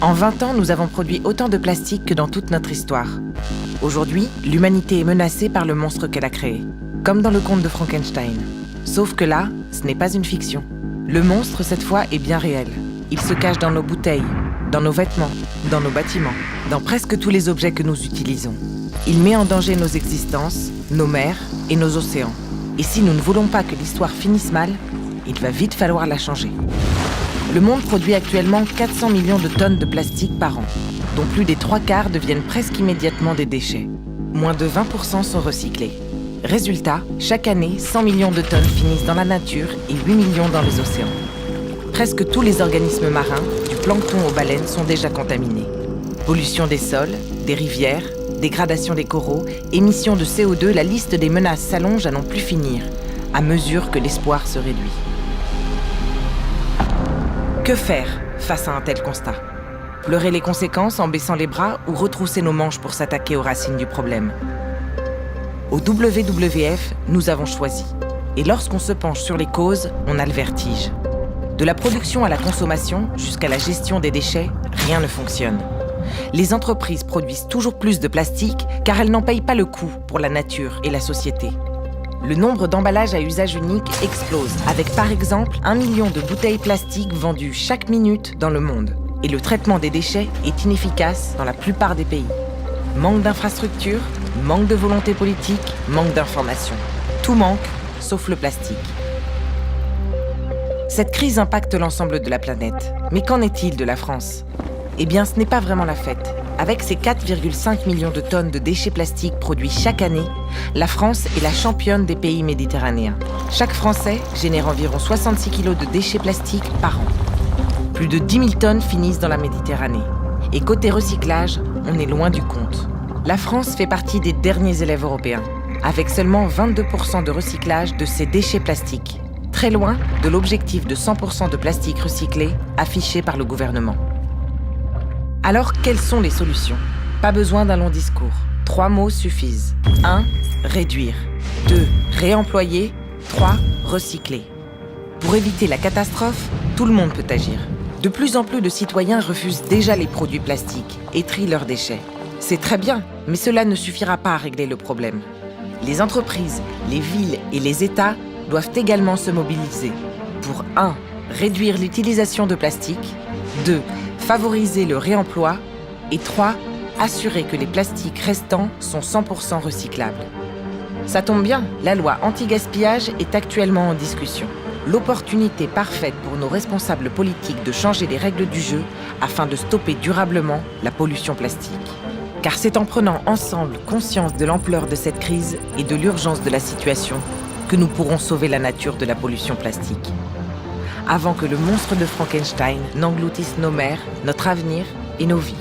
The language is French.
En 20 ans, nous avons produit autant de plastique que dans toute notre histoire. Aujourd'hui, l'humanité est menacée par le monstre qu'elle a créé, comme dans le conte de Frankenstein. Sauf que là, ce n'est pas une fiction. Le monstre, cette fois, est bien réel. Il se cache dans nos bouteilles, dans nos vêtements, dans nos bâtiments, dans presque tous les objets que nous utilisons. Il met en danger nos existences, nos mers et nos océans. Et si nous ne voulons pas que l'histoire finisse mal, il va vite falloir la changer. Le monde produit actuellement 400 millions de tonnes de plastique par an, dont plus des 3/4 deviennent presque immédiatement des déchets. Moins de 20% sont recyclés. Résultat, chaque année, 100 millions de tonnes finissent dans la nature et 8 millions dans les océans. Presque tous les organismes marins, du plancton aux baleines, sont déjà contaminés. Pollution des sols, des rivières, dégradation des coraux, émissions de CO2, la liste des menaces s'allonge à n'en plus finir, à mesure que l'espoir se réduit. Que faire face à un tel constat? Pleurer les conséquences en baissant les bras ou retrousser nos manches pour s'attaquer aux racines du problème? Au WWF, nous avons choisi. Et lorsqu'on se penche sur les causes, on a le vertige. De la production à la consommation jusqu'à la gestion des déchets, rien ne fonctionne. Les entreprises produisent toujours plus de plastique car elles n'en payent pas le coût pour la nature et la société. Le nombre d'emballages à usage unique explose, avec par exemple 1 million de bouteilles plastiques vendues chaque minute dans le monde. Et le traitement des déchets est inefficace dans la plupart des pays. Manque d'infrastructures, manque de volonté politique, manque d'information. Tout manque, sauf le plastique. Cette crise impacte l'ensemble de la planète. Mais qu'en est-il de la France? Eh bien, ce n'est pas vraiment la fête. Avec ses 4,5 millions de tonnes de déchets plastiques produits chaque année, la France est la championne des pays méditerranéens. Chaque Français génère environ 66 kilos de déchets plastiques par an. Plus de 10 000 tonnes finissent dans la Méditerranée. Et côté recyclage, on est loin du compte. La France fait partie des derniers élèves européens, avec seulement 22% de recyclage de ces déchets plastiques. Très loin de l'objectif de 100% de plastique recyclé affiché par le gouvernement. Alors, quelles sont les solutions? Pas besoin d'un long discours. 3 mots suffisent. 1. Réduire. 2. Réemployer. 3. Recycler. Pour éviter la catastrophe, tout le monde peut agir. De plus en plus de citoyens refusent déjà les produits plastiques et trient leurs déchets. C'est très bien, mais cela ne suffira pas à régler le problème. Les entreprises, les villes et les États doivent également se mobiliser pour 1. Réduire l'utilisation de plastique. 2. Favoriser le réemploi. Et 3. Assurer que les plastiques restants sont 100% recyclables. Ça tombe bien, la loi anti-gaspillage est actuellement en discussion. L'opportunité parfaite pour nos responsables politiques de changer les règles du jeu afin de stopper durablement la pollution plastique. Car c'est en prenant ensemble conscience de l'ampleur de cette crise et de l'urgence de la situation que nous pourrons sauver la nature de la pollution plastique. Avant que le monstre de Frankenstein n'engloutisse nos mers, notre avenir et nos vies.